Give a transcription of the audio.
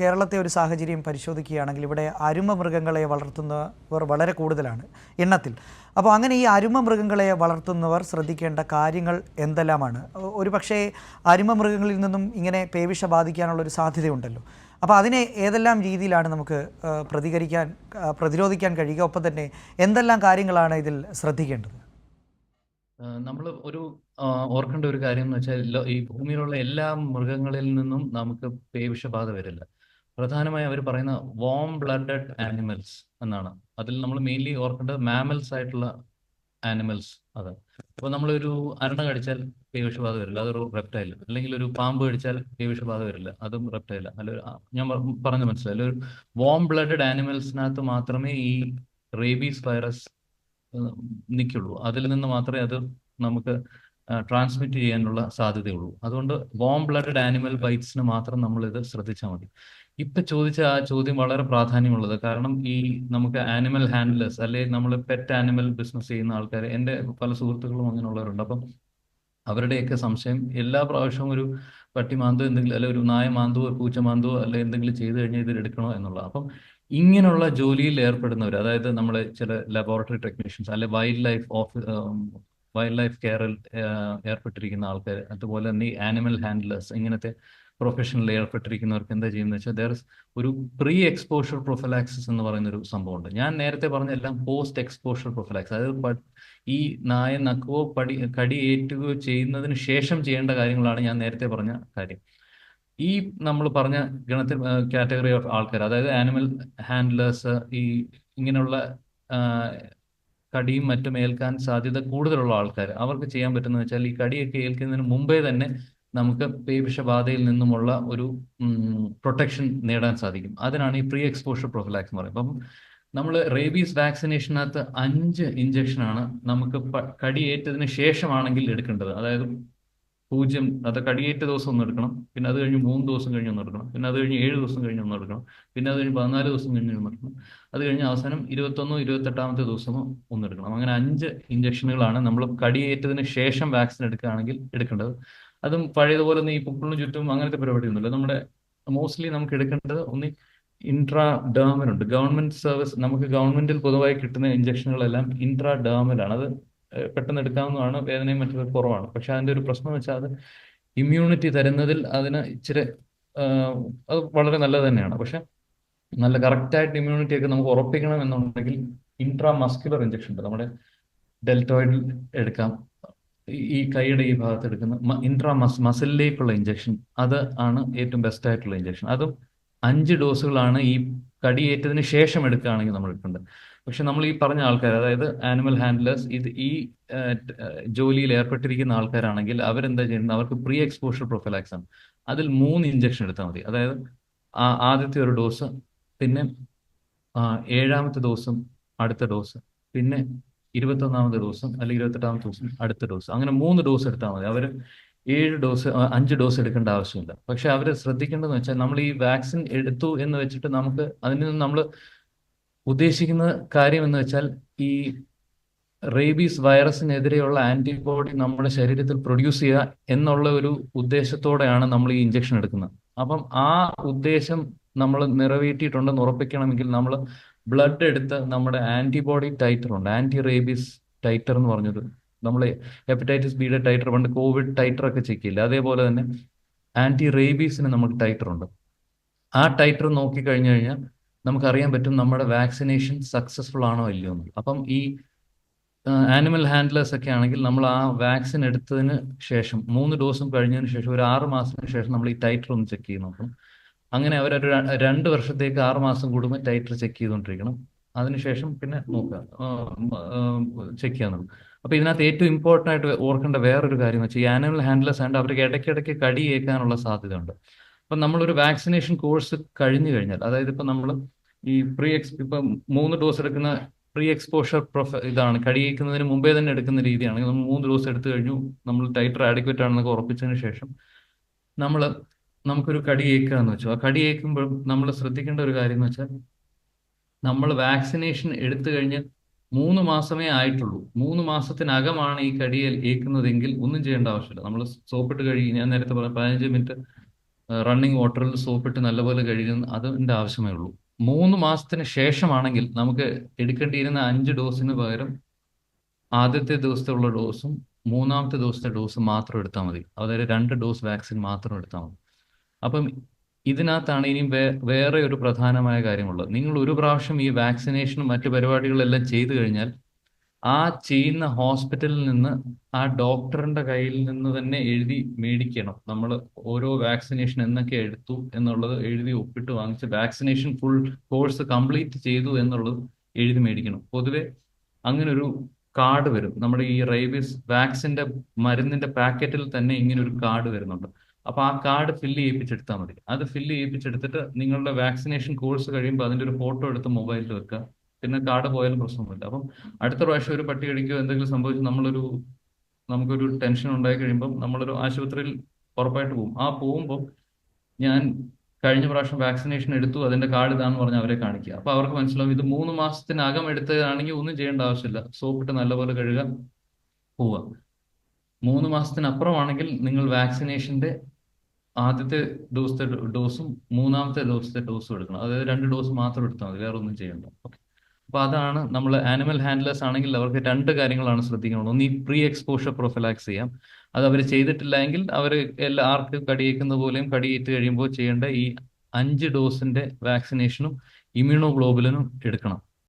കേരളത്തെ ഒരു സാഹചര്യം പരിശോധിക്കുകയാണെങ്കിൽ ഇവിടെ അരുമ മൃഗങ്ങളെ വളർത്തുന്നവർ വളരെ കൂടുതലാണ് എണ്ണത്തിൽ. അപ്പോൾ അങ്ങനെ ഈ അരുമ മൃഗങ്ങളെ വളർത്തുന്നവർ ശ്രദ്ധിക്കേണ്ട കാര്യങ്ങൾ എന്തെല്ലാമാണ്? ഒരു പക്ഷേ അരുമ മൃഗങ്ങളിൽ നിന്നും ഇങ്ങനെ പേവിഷ ബാധിക്കാനുള്ളൊരു സാധ്യതയുണ്ടല്ലോ. അപ്പോൾ അതിനെ ഏതെല്ലാം രീതിയിലാണ് നമുക്ക് പ്രതിരോധിക്കാൻ കഴിയുക? ഒപ്പം തന്നെ എന്തെല്ലാം കാര്യങ്ങളാണ് ഇതിൽ ശ്രദ്ധിക്കേണ്ടത്? നമ്മൾ ഓർക്കേണ്ട ഒരു കാര്യം എന്ന് വെച്ചാൽ ഈ ഭൂമിയിലുള്ള എല്ലാ മൃഗങ്ങളിൽ നിന്നും നമുക്ക് പേവിഷബാധ വരില്ല. പ്രധാനമായും അവർ പറയുന്ന വാം ബ്ലഡഡ് ആനിമൽസ് എന്നാണ്. അതിൽ നമ്മൾ മെയിൻലി ഓർക്കേണ്ടത് മാമൽസ് ആയിട്ടുള്ള ആനിമൽസ്. അത് അപ്പോൾ നമ്മളൊരു അരണ കടിച്ചാൽ പേവിഷബാധ വരില്ല, അതൊരു റെപ്റ്റൈൽ. അല്ലെങ്കിൽ ഒരു പാമ്പ് കടിച്ചാൽ പേവിഷബാധ വരില്ല, അതും റെപ്റ്റൈൽ. അല്ല, ഞാൻ പറഞ്ഞു മനസ്സിലായി. ഒരു വാം ബ്ലഡഡ് ആനിമൽസിനകത്ത് മാത്രമേ ഈ റേബീസ് വൈറസ് നിൽക്കുള്ളൂ. അതിൽ നിന്ന് മാത്രമേ അത് നമുക്ക് ട്രാൻസ്മിറ്റ് ചെയ്യാനുള്ള സാധ്യതയുള്ളൂ. അതുകൊണ്ട് വാം ബ്ലഡഡ് ആനിമൽ ബൈറ്റ്സിന് മാത്രം നമ്മൾ ഇത് ശ്രദ്ധിച്ചാൽ മതി. ഇപ്പൊ ചോദിച്ച ആ ചോദ്യം വളരെ പ്രാധാന്യമുള്ളത്. കാരണം ഈ നമുക്ക് ആനിമൽ ഹാൻഡ്ലേഴ്സ് അല്ലെങ്കിൽ നമ്മൾ പെറ്റ് ആനിമൽ ബിസിനസ് ചെയ്യുന്ന ആൾക്കാർ, എൻ്റെ പല സുഹൃത്തുക്കളും അങ്ങനെയുള്ളവരുണ്ട്. അപ്പം അവരുടെയൊക്കെ സംശയം, എല്ലാ പ്രാവശ്യവും ഒരു പട്ടി മാന്തോ എന്തെങ്കിലും, അല്ലെങ്കിൽ ഒരു നായ മാന്തോ ഒരു പൂച്ച മാന്തോ അല്ലെ എന്തെങ്കിലും ചെയ്തു കഴിഞ്ഞാൽ ഇത് എടുക്കണോ എന്നുള്ളത്. അപ്പം ഇങ്ങനെയുള്ള ജോലിയിൽ ഏർപ്പെടുന്നവർ, അതായത് നമ്മൾ ചില ലബോറട്ടറി ടെക്നീഷ്യൻസ് അല്ലെ വൈൽഡ് ലൈഫ് കെയറിൽ ഏർപ്പെട്ടിരിക്കുന്ന ആൾക്കാർ, അതുപോലെ തന്നെ ഈ ആനിമൽ ഹാൻഡ്ലേഴ്സ്, ഇങ്ങനത്തെ പ്രൊഫഷനിൽ ഏർപ്പെട്ടിരിക്കുന്നവർക്ക് എന്താ ചെയ്യുന്നത് വെച്ചാൽ ഒരു പ്രീ എക്സ്പോഷർ പ്രൊഫലാക്സിസ് എന്ന് പറയുന്ന ഒരു സംഭവമുണ്ട്. ഞാൻ നേരത്തെ പറഞ്ഞ എല്ലാം പോസ്റ്റ് എക്സ്പോഷർ പ്രൊഫലാക്സ്, അതായത് ഈ നായ നക്കുകയോ കടി ഏറ്റുകയോ ചെയ്യുന്നതിന് ശേഷം ചെയ്യേണ്ട കാര്യങ്ങളാണ് ഞാൻ നേരത്തെ പറഞ്ഞ കാര്യം. ഈ നമ്മൾ പറഞ്ഞ ഗണത്തിൽ കാറ്റഗറി ഓഫ് ആൾക്കാർ, അതായത് ആനിമൽ ഹാൻഡ്ലേഴ്സ്, ഈ ഇങ്ങനെയുള്ള കടിയും മറ്റും ഏൽക്കാൻ സാധ്യത കൂടുതലുള്ള ആൾക്കാർ, അവർക്ക് ചെയ്യാൻ പറ്റുന്നത് വെച്ചാൽ ഈ കടിയൊക്കെ ഏൽക്കുന്നതിന് മുമ്പേ തന്നെ നമുക്ക് പേവിഷബാധയിൽ നിന്നുമുള്ള ഒരു പ്രൊട്ടക്ഷൻ നേടാൻ സാധിക്കും. അതിനാണ് ഈ പ്രീ എക്സ്പോഷർ പ്രൊഫലാക്സ് എന്ന് പറയുന്നത്. അപ്പം നമ്മൾ റേബീസ് വാക്സിനേഷനകത്ത് 5 ഇഞ്ചക്ഷനാണ് നമുക്ക് കടിയേറ്റതിന് ശേഷമാണെങ്കിൽ എടുക്കേണ്ടത്. അതായത് 0, അത് കടിയേറ്റ ദിവസം ഒന്ന് എടുക്കണം, പിന്നെ അത് കഴിഞ്ഞ് 3 ദിവസം കഴിഞ്ഞ് ഒന്ന് എടുക്കണം, പിന്നെ അത് കഴിഞ്ഞ് 7 ദിവസം കഴിഞ്ഞ് ഒന്ന് എടുക്കണം, പിന്നെ അത് കഴിഞ്ഞ് 14 ദിവസം കഴിഞ്ഞ് ഒന്ന് എടുക്കണം, അത് കഴിഞ്ഞ് അവസാനം 21 28ാമത്തെ ദിവസമോ ഒന്ന് എടുക്കണം. അങ്ങനെ 5 ഇഞ്ചക്ഷനുകളാണ് നമ്മൾ കടിയേറ്റതിന് ശേഷം വാക്സിൻ എടുക്കുകയാണെങ്കിൽ എടുക്കേണ്ടത്. അതും പഴയതുപോലെ ഈ പുക്കിളിന് ചുറ്റും അങ്ങനത്തെ പരിപാടിയൊന്നുമില്ല. നമ്മുടെ മോസ്റ്റ്ലി നമുക്ക് എടുക്കേണ്ടത് ഒന്ന് ഇൻട്രാ ഡേമലുണ്ട്. ഗവൺമെന്റ് സർവീസ്, നമുക്ക് ഗവൺമെന്റിൽ പൊതുവായി കിട്ടുന്ന ഇഞ്ചക്ഷനുകളെല്ലാം ഇൻട്രാ ഡേമലാണ്. അത് പെട്ടെന്ന് എടുക്കാവുന്നതാണ്, വേദനയും മറ്റൊക്കെ കുറവാണ്. പക്ഷെ അതിന്റെ ഒരു പ്രശ്നം എന്ന് വെച്ചാൽ അത് ഇമ്മ്യൂണിറ്റി തരുന്നതിൽ അതിന് ഇച്ചിരി അത് വളരെ നല്ലത് തന്നെയാണ്. പക്ഷെ നല്ല കറക്റ്റായിട്ട് ഇമ്മ്യൂണിറ്റി ഒക്കെ നമുക്ക് ഉറപ്പിക്കണം എന്നുണ്ടെങ്കിൽ ഇൻട്രാ മസ്കുലർ ഇഞ്ചക്ഷൻ ഉണ്ട്. നമ്മുടെ ഡെൽറ്റോയിഡിൽ എടുക്കാം, ഈ കൈയുടെ ഈ ഭാഗത്ത് എടുക്കുന്ന ഇൻട്രാ മസിലിലേക്കുള്ള ഇഞ്ചക്ഷൻ, അത് ആണ് ഏറ്റവും ബെസ്റ്റ് ആയിട്ടുള്ള ഇഞ്ചക്ഷൻ. അതും 5 ഡോസുകളാണ് ഈ കടിയേറ്റതിന് ശേഷം എടുക്കുകയാണെങ്കിൽ നമ്മൾ എടുക്കേണ്ടത്. പക്ഷെ നമ്മൾ ഈ പറഞ്ഞ ആൾക്കാർ, അതായത് ആനിമൽ ഹാൻഡ്ലേഴ്സ്, ഈ ജോലിയിൽ ഏർപ്പെട്ടിരിക്കുന്ന ആൾക്കാരാണെങ്കിൽ അവരെന്താ ചെയ്യുന്നത്, അവർക്ക് പ്രീ എക്സ്പോഷർ പ്രൊഫലാക്സ് ആണ്. അതിൽ 3 ഇഞ്ചക്ഷൻ എടുത്താൽ മതി. അതായത് ആദ്യത്തെ ഒരു ഡോസ്, പിന്നെ 7ാമത്തെ ദിവസം അടുത്ത ഡോസ്, പിന്നെ 21ാമത്തെ ദിവസം അല്ലെങ്കിൽ 28ാമത്തെ ദിവസം അടുത്ത ഡോസ്. അങ്ങനെ 3 ഡോസ് എടുത്താൽ മതി. അവർ 5 ഡോസ് എടുക്കേണ്ട ആവശ്യമില്ല. പക്ഷെ അവർ ശ്രദ്ധിക്കേണ്ടതെന്ന് വെച്ചാൽ, നമ്മൾ ഈ വാക്സിൻ എടുത്തു എന്ന് വെച്ചിട്ട് നമുക്ക് അതിൽ നിന്ന് നമ്മൾ ഉദ്ദേശിക്കുന്ന കാര്യം എന്ന് വെച്ചാൽ ഈ റേബീസ് വൈറസിനെതിരെയുള്ള ആന്റിബോഡി നമ്മുടെ ശരീരത്തിൽ പ്രൊഡ്യൂസ് ചെയ്യുക എന്നുള്ള ഒരു ഉദ്ദേശത്തോടെയാണ് നമ്മൾ ഈ ഇഞ്ചക്ഷൻ എടുക്കുന്നത്. അപ്പം ആ ഉദ്ദേശം നമ്മൾ നിറവേറ്റിയിട്ടുണ്ടെന്ന് ഉറപ്പിക്കണമെങ്കിൽ നമ്മൾ ബ്ലഡ് എടുത്ത് നമ്മുടെ ആന്റിബോഡി ടൈറ്റർ ഉണ്ട്, ആന്റി റേബീസ് ടൈറ്റർ എന്ന് പറഞ്ഞത്, നമ്മൾ ഹെപ്പറ്റൈറ്റിസ് ബിയുടെ ടൈറ്റർ, പണ്ട് കോവിഡ് ടൈറ്റർ ഒക്കെ ചെക്ക് ചെയ്യില്ല, അതേപോലെ തന്നെ ആന്റി റേബീസിന് നമുക്ക് ടൈറ്റർ ഉണ്ട്. ആ ടൈറ്റർ നോക്കിക്കഴിഞ്ഞു കഴിഞ്ഞാൽ നമുക്കറിയാൻ പറ്റും നമ്മുടെ വാക്സിനേഷൻ സക്സസ്ഫുൾ ആണോ ഇല്ലയോ എന്ന്. അപ്പം ഈ ആനിമൽ ഹാൻഡ്ലേഴ്സ് ഒക്കെ ആണെങ്കിൽ നമ്മൾ ആ വാക്സിൻ എടുത്തതിന് ശേഷം 3 ഡോസും കഴിഞ്ഞതിന് ശേഷം ഒരു 6 മാസത്തിന് ശേഷം നമ്മൾ ഈ ടൈറ്റർ ഒന്ന് ചെക്ക് ചെയ്ത് നോക്കണം. അങ്ങനെ അവരൊരു 2 വർഷത്തേക്ക് 6 മാസം കൂടുമ്പോൾ ടൈറ്റർ ചെക്ക് ചെയ്തുകൊണ്ടിരിക്കണം. അതിനുശേഷം പിന്നെ നോക്കുക, ചെക്ക് ചെയ്യാൻ നോക്കും. അപ്പൊ ഇതിനകത്ത് ഏറ്റവും ഇമ്പോർട്ടൻ്റ് ആയിട്ട് ഓർക്കേണ്ട വേറൊരു കാര്യം വെച്ചാൽ, ഈ ആനിമൽ ഹാൻഡ്ലേഴ്സ് ആണ്ട് അവർക്ക് ഇടയ്ക്കിടയ്ക്ക് കടി ഏൽക്കാനുള്ള സാധ്യത ഉണ്ട്. അപ്പം നമ്മളൊരു വാക്സിനേഷൻ കോഴ്സ് കഴിഞ്ഞു കഴിഞ്ഞാൽ, അതായത് ഇപ്പം നമ്മൾ ഈ ഇപ്പം 3 ഡോസ് എടുക്കുന്ന പ്രീ എക്സ്പോഷർ ഇതാണ്, കടിയേക്കുന്നതിന് മുമ്പേ തന്നെ എടുക്കുന്ന രീതിയാണെങ്കിൽ നമ്മൾ 3 ഡോസ് എടുത്തു കഴിഞ്ഞു, നമ്മൾ ടൈറ്റർ ആഡിക്വേറ്റ് ആണെന്നൊക്കെ ഉറപ്പിച്ചതിന് ശേഷം നമുക്കൊരു കടി ഏൽക്കുക എന്ന് വെച്ചു. ആ കടി ഏൽക്കുമ്പോൾ നമ്മൾ ശ്രദ്ധിക്കേണ്ട ഒരു കാര്യം എന്ന് വെച്ചാൽ, നമ്മൾ വാക്സിനേഷൻ എടുത്തു കഴിഞ്ഞ് 3 മാസമേ ആയിട്ടുള്ളൂ, 3 മാസത്തിനകമാണ് ഈ കടി ഏൽക്കുന്നതെങ്കിൽ ഒന്നും ചെയ്യേണ്ട ആവശ്യമില്ല. നമ്മൾ സോപ്പിട്ട് കഴുകി, ഞാൻ നേരത്തെ പറഞ്ഞ 15 മിനിറ്റ് റണ്ണിങ് വാട്ടറിൽ സോപ്പിട്ട് നല്ലപോലെ കഴുകുന്ന അതിൻ്റെ ആവശ്യമേ ഉള്ളൂ. 3 മാസത്തിന് ശേഷമാണെങ്കിൽ നമുക്ക് എടുക്കേണ്ടിയിരുന്ന 5 ഡോസിന് പകരം ആദ്യത്തെ ദിവസത്തെ ഉള്ള ഡോസും 3-ാമത്തെ ദിവസത്തെ ഡോസും മാത്രം എടുത്താൽ മതി. അതായത് 2 ഡോസ് വാക്സിൻ മാത്രം എടുത്താൽ മതി. അപ്പം ഇതിനകത്താണ് ഇനിയും വേറെ ഒരു പ്രധാനമായ കാര്യമുള്ളത്. നിങ്ങൾ ഒരു പ്രാവശ്യം ഈ വാക്സിനേഷനും മറ്റു പരിപാടികളെല്ലാം ചെയ്തു കഴിഞ്ഞാൽ ആ ചെയ്യുന്ന ഹോസ്പിറ്റലിൽ നിന്ന് ആ ഡോക്ടറിന്റെ കയ്യിൽ നിന്ന് തന്നെ എഴുതി മേടിക്കണം. നമ്മൾ ഓരോ വാക്സിനേഷൻ എന്നൊക്കെ എടുത്തു എന്നുള്ളത് എഴുതി ഒപ്പിട്ട് വാങ്ങിച്ച് വാക്സിനേഷൻ ഫുൾ കോഴ്സ് കംപ്ലീറ്റ് ചെയ്തു എന്നുള്ളത് എഴുതി മേടിക്കണം. പൊതുവെ അങ്ങനെ ഒരു കാർഡ് വരും. നമ്മുടെ ഈ റേബീസ് വാക്സിന്റെ മരുന്നിന്റെ പാക്കറ്റിൽ തന്നെ ഇങ്ങനെ ഒരു കാർഡ് വരുന്നുണ്ട്. അപ്പൊ ആ കാർഡ് ഫില്ല് ചെയ്യിപ്പിച്ചെടുത്താൽ മതി. അത് ഫില്ല് ചെയ്യിപ്പിച്ചെടുത്തിട്ട് നിങ്ങളുടെ വാക്സിനേഷൻ കോഴ്സ് കഴിയുമ്പോൾ അതിന്റെ ഒരു ഫോട്ടോ എടുത്ത് മൊബൈലിൽ വെക്കുക. പിന്നെ കാർഡ് പോയാലും പ്രശ്നമൊന്നുമില്ല. അപ്പം അടുത്ത പ്രാവശ്യം ഒരു പട്ടി കടിക്കുകയോ എന്തെങ്കിലും സംഭവിച്ച് നമുക്കൊരു ടെൻഷൻ ഉണ്ടായി കഴിയുമ്പോൾ നമ്മളൊരു ആശുപത്രിയിൽ ഉറപ്പായിട്ട് പോകും. ആ പോകുമ്പോൾ ഞാൻ കഴിഞ്ഞ പ്രാവശ്യം വാക്സിനേഷൻ എടുത്തു, അതിന്റെ കാർഡ് ഇതാന്ന് പറഞ്ഞ് അവരെ കാണിക്കുക. അപ്പൊ അവർക്ക് മനസ്സിലാവും ഇത് 3 മാസത്തിനകം എടുത്തതാണെങ്കിൽ ഒന്നും ചെയ്യേണ്ട ആവശ്യമില്ല, സോപ്പിട്ട് നല്ലപോലെ കഴുകുക, പോവുക. 3 മാസത്തിനപ്പുറമാണെങ്കിൽ നിങ്ങൾ വാക്സിനേഷന്റെ ആദ്യത്തെ ദിവസത്തെ ഡോസും 3-ാമത്തെ ദിവസത്തെ ഡോസും എടുക്കണം. അതായത് 2 ഡോസ് മാത്രം എടുത്താൽ മതി, വേറെ ഒന്നും ചെയ്യണ്ട. ഓക്കെ. അപ്പൊ അതാണ് നമ്മൾ ആനിമൽ ഹാൻഡ്ലേഴ്സ് ആണെങ്കിൽ അവർക്ക് 2 കാര്യങ്ങളാണ് ശ്രദ്ധിക്കുന്നത്. ഒന്ന്, ഈ പ്രീ എക്സ്പോഷർ പ്രൊഫിലാക്സ് ചെയ്യാം. അത് അവർ ചെയ്തിട്ടില്ല എങ്കിൽ അവർ ആർക്ക് കടിയേക്കുന്ന പോലെയും കടിയേറ്റ് കഴിയുമ്പോൾ ചെയ്യേണ്ട ഈ 5 ഡോസിന്റെ വാക്സിനേഷനും ഇമ്മ്യൂണോഗ്ലോബുലിനും എടുക്കണം.